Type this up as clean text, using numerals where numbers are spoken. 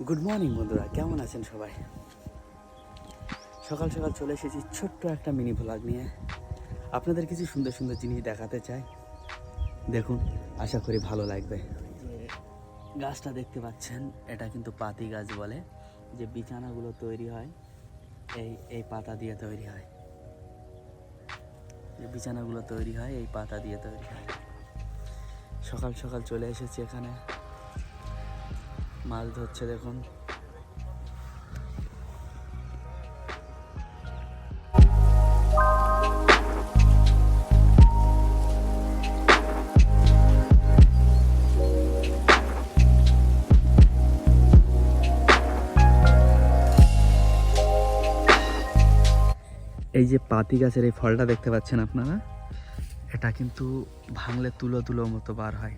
Good morning বন্ধুরা, কেমন আছেন সবাই? সকাল সকাল চলে এসেছি ছোট্ট একটা মিনি ভ্লগ নিয়ে। আপনাদের কিছু সুন্দর সুন্দর জিনিস দেখাতে চাই, দেখুন, আশা করি ভালো লাগবে। যে গাছটা দেখতে পাচ্ছেন, এটা কিন্তু পাতি গাছ বলে। যে বিছানাগুলো তৈরি হয় এই পাতা দিয়ে তৈরি হয়। যে বিছানাগুলো তৈরি হয় এই পাতা দিয়ে তৈরি হয়। সকাল সকাল চলে এসেছি এখানে, মাছ ধরছে দেখুন। এই যে পাতি গাছের এই ফলটা দেখতে পাচ্ছেন আপনারা, এটা কিন্তু ভাঙলে তুলো তুলো মতো বার হয়।